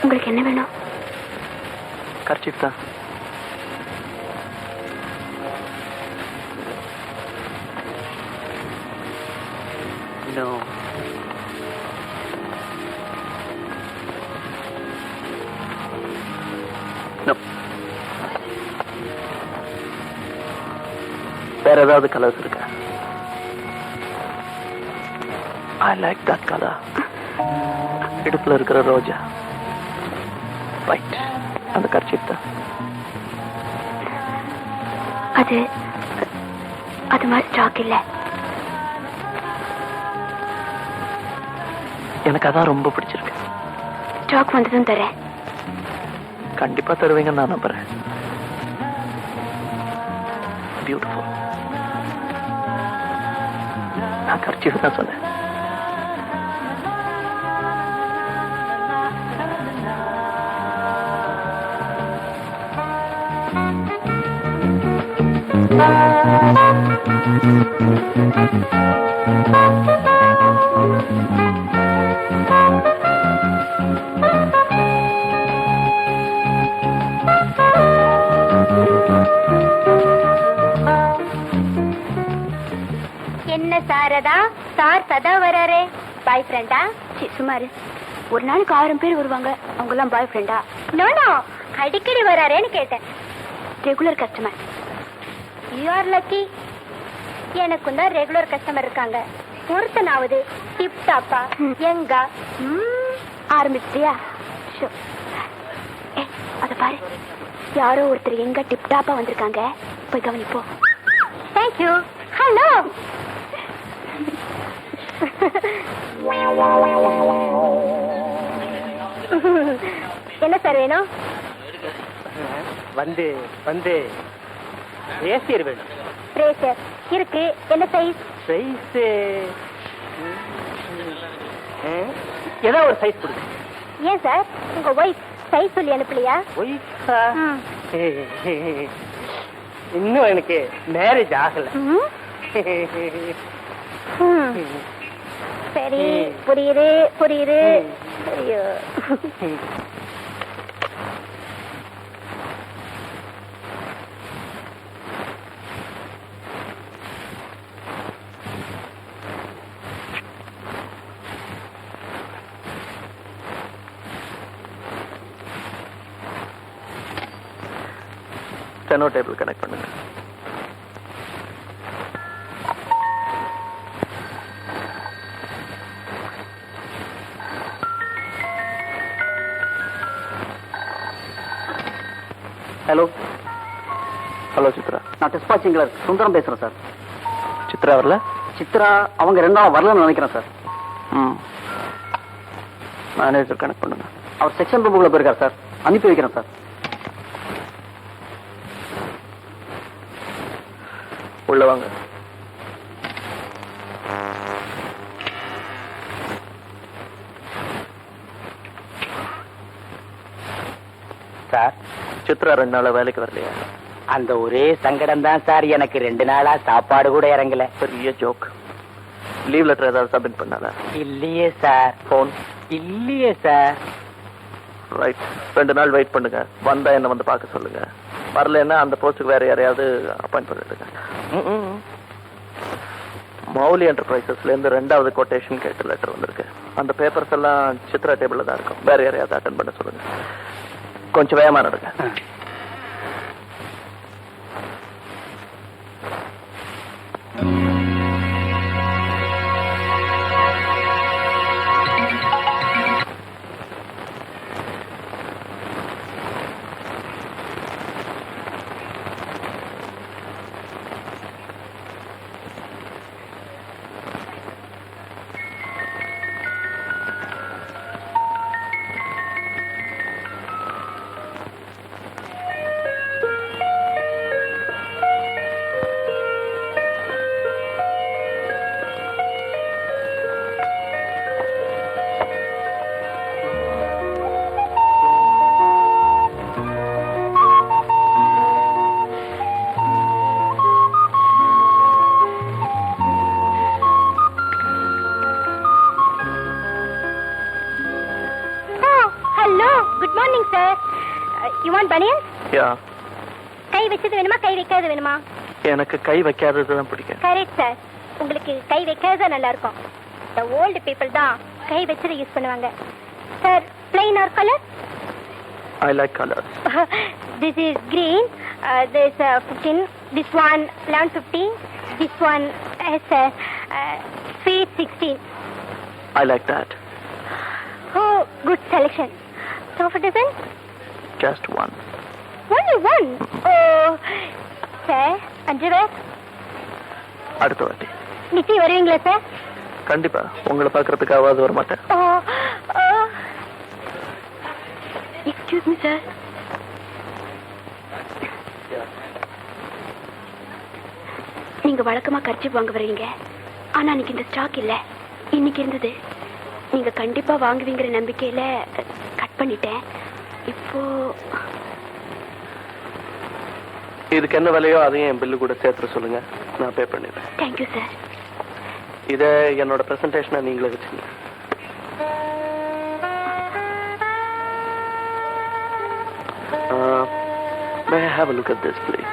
உங்களுக்கு என்ன வேணும்? கர்ச்சீஃப் தான். No. No. வேற ஏதாவது கலர்ஸ் இருக்கா? I like that color. இடுப்புல இருக்கிற ரோஜா. ரைட், அந்த கர்ச்சீஃப் தான். அது மாதிரி ஸ்டாக் இல்ல. எனக்கு அதான் ரொம்ப பிடிச்சிருக்கு. ஸ்டாக் வந்ததும் தரேன். கண்டிப்பா தருவீங்கன்னு நான் நம்புறேன். பியூட்டிஃபுல். நான் கர்ச்சீஃப் தான் சொன்னேன். என்ன சாரதா, சார் சதா வராரே. பாய் ஃப்ரெண்டா? சுமாரு ஒரு நாளைக்கு 1000 பேர் வருவாங்க. அவங்க எல்லாம் பாய் ஃப்ரெண்டா? நோ, அடிக்கடி வராரேன்னு கேட்டேன். Regular customer. You are lucky. எனக்கும் தான் ரெகுலர் கஸ்டமர் இருக்காங்க. ஒருத்தனாவது டிப் டாப்பா எங்க ஆரம்பிச்சியா? அத பாரு, யாரோ ஒருத்தர் எங்க டிப் டாப்பா வந்திருக்காங்க. போய் கவனிப்போ. தேங்க்யூ. ஹலோ. என்ன சார் வேணும்? வந்து வந்து ரேசியர் வேணும். ரேசர் இருக்கு. என்ன சைஸ்? சைஸ் ஏதோ ஒரு சைஸ் கொடுங்க. ஏன் சார், உங்க ஒய்ஃப் சைஸ் சொல்லி அனுப்பலையா? ஒய்ஃபா? இன்னும் எனக்கு மேரேஜ் ஆகல. சரி, புரியுது புரியுது. ஐயோ, ஸ்டெனோ டேபிள் கனெக்ட் பண்ணுங்க. ஹலோ. ஹலோ சித்ரா. நான் டிஸ்பாச்சிங் சுந்தரம் பேசுறேன் சார். சித்ரா வரல? சித்ரா அவங்க 2 நாள் வரலன்னு நினைக்கிறேன் சார். மேனேஜர் கனெக்ட் பண்ணுங்க. அவர் செக்ஷன் ரூமுக்குள்ள போயிருக்கார் சார். அனுப்பி வைக்கிறேன் சார். உள்ள வாங்க. சார், சித்ரா 2 நாளா வேலைக்கு வரலையா? அந்த ஒரே சங்கடம் தான் சார். எனக்கு 2 நாளா சாப்பாடு கூட இறங்கல. பெரிய ஜோக். லீவ் லெட்டர் ஏதாவது சப்மிட் பண்ணாதா? இல்லையே சார். போன்? இல்லையே சார். ரைட், 2 நாள் வெயிட் பண்ணுங்க. வந்தா என்ன வந்து பார்க்க சொல்லுங்க. வரலன்னா அந்த போஸ்டுக்கு வேற யாரையாவது அப்பாயிண்ட் பண்ணிடுங்க. மௌலி என்டர்பிரைசஸ்ல இருந்து 2வது கொட்டேஷன் கேட்டு லெட்டர் வந்திருக்கு. அந்த பேப்பர்ஸ் எல்லாம் சித்ரா டேபிள்ல தான் இருக்கும். வேற யாரையாவது அட்டென்ட் பண்ண சொல்லுங்க. கொஞ்சம் வேகமா நடங்க. Morning sir. யூ வாண்ட் பனியன்? யா, கை வச்சது வேணுமா கை வைக்காதது வேணுமா? எனக்கு கை வைக்காதது தான் பிடிக்கும். Correct sir. உங்களுக்கு கை வைக்காதது நல்லா இருக்கும். The old people தான் கை வச்சது யூஸ் பண்ணுவாங்க. Sir, plain or color? I like colors. This is green. This 15. This one 11.50. This one is sweet 16. I like that. Oh, good selection. So for dozen? Just one. Only one. Oh, sir, underwear? அடுத்த வாட்டி நிச்சயம் வருவீங்களா sir? கண்டிப்பா உங்களை பார்க்கறதுக்காவது வர மாட்டேன். Excuse me sir. நீங்க வழக்கமா கர்ச்சீப் வாங்க வரீங்க, ஆனா இன்னைக்கு இந்த ஸ்டாக் இல்ல. இன்னைக்கு இருந்தது. நீங்க கண்டிப்பா வாங்குவீங்கிற நம்பிக்கையில கட் பண்ணிட்டேன். இப்போ இதுக்கு என்ன விலையோ அதையும் என் பில்லு கூட சேர்த்து சொல்லுங்க, நான் பே பண்ணிடுறேன். Thank you sir. இதை என்னோட பிரசன்டேஷனை நீங்களே வச்சுங்க. May I have a look at this, please?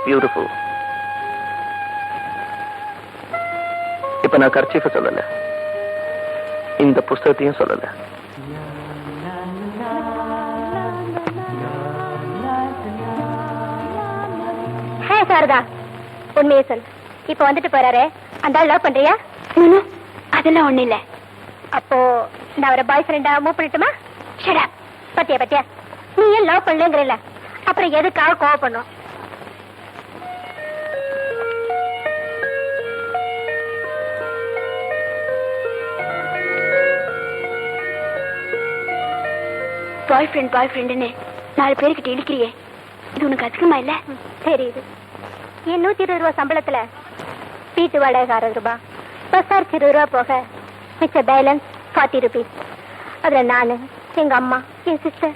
Beautiful. இப்ப நான் கர்ச்சீஃபை சொல்லல, இந்த புஸ்தகத்தையும் சொல்லல. ஹே சாரதா, உண்மையை சொல். இப்ப வந்துட்டு போறாரு, அந்த ஆள் லவ் பண்றியா? அதெல்லாம் ஒண்ணு இல்ல. அப்போ நான் அவரை பாய் ஃப்ரெண்டா மூவ் பண்ணட்டுமா? Shut up. பத்தியா பத்தியா, நீ ஏன் லவ் பண்ணலங்கறல, அப்புறம் எதுக்காக கோவப்படணும்? பாய் ஃப்ரெண்டுன்னு 4 பேருக்கிட்ட இழுக்கிறியே, இது உனக்கு அதிகமா இல்ல? தெரியுது. என் 120 ரூபா சம்பளத்துல வீட்டு வாடகை 60 ரூபாய், பஸ் சார்ஜ் 20 ரூபா போக மிச்ச பேலன்ஸ் 40 ருபீஸ். அதுல நானு, எங்க அம்மா, என் சிஸ்டர்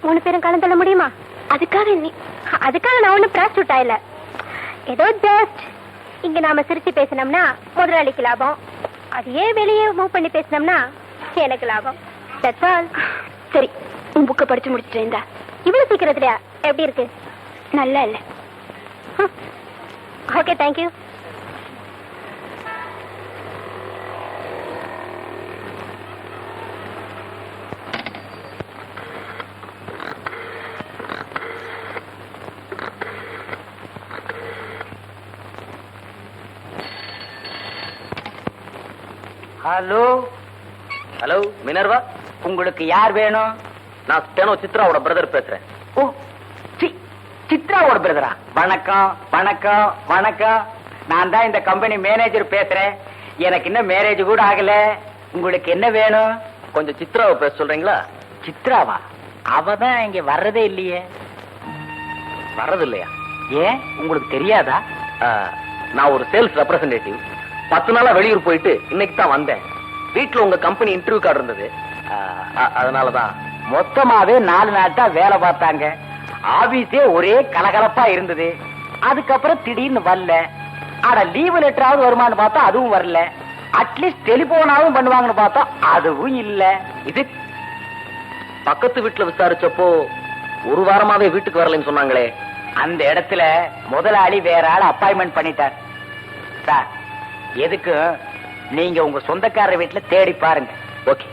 3 பேரும் கலந்துள்ள முடியுமா? அதுக்காக நான் ஒன்னும் பிராஸ்டியூட் ஆயில. ஏதோ ஜஸ்ட் இங்க நாம சிரிச்சு பேசினோம்னா முதலாளிக்கு லாபம், அதையே வெளியே மூவ் பண்ணி பேசினோம்னா எனக்கு லாபம். That's all. சரி, உன் புக்கை படிச்சு முடிச்சுட்டு இருந்தா இவ்வளவு சீக்கிரத்துலயா? எப்படி இருக்கு? நல்லா இல்ல. Okay, thank you. Hello hello, Minerva. உங்களுக்கு யார் வேணும்? நான் ஸ்டெனோ சித்ராவோட பிரதர் பேசுறேன். ஓ, சித்ராவோட பிரதரா? வணக்கம் வணக்கம் வணக்கம். நான் தான் இந்த கம்பெனி மேனேஜர் பேசுறேன். எனக்கு இன்னும் மேரேஜ் கூட ஆகல. உங்களுக்கு என்ன வேணும்? கொஞ்சம் சித்ராவை பேச சொல்றீங்களா? சித்ராவா? அவ தான் இங்க வர்றதே இல்லையே. வர்றது இல்லையா? ஏன், உங்களுக்கு தெரியாதா? நான் ஒரு சேல்ஸ் ரெப்ரசன்டேட்டிவ். 10 நாளா வெளியூர் போயிட்டு இன்னைக்கு தான் வந்தேன். வீட்டுல உங்க கம்பெனி இன்டர்வியூ கார்டு இருந்தது, அதனாலதான். மொத்தமாவே 4 நாள் தான் வேலை பார்த்தாங்க. ஆபீஸே ஒரே கலகலப்பா இருந்தது. அதுக்கப்புறம் திடீர்னு வரல. ஆனா லீவு லெட்டராவது வருமானு பார்த்தா அதுவும் வரல. அட்லீஸ்ட் டெலிபோனாவும் பண்ணுவாங்கன்னு பார்த்தா அதுவும் இல்ல. இது பக்கத்து வீட்டுல விசாரிச்சப்போ 1 வாரமாவே வீட்டுக்கு வரலன்னு சொன்னாங்களே. அந்த இடத்துல முதலாளி வேற ஆள் அப்பாயின்மெண்ட் பண்ணிட்டார். சார், எதுக்கு நீங்க உங்க சொந்தக்காரர் வீட்டுல தேடி பாருங்க. ஓகே.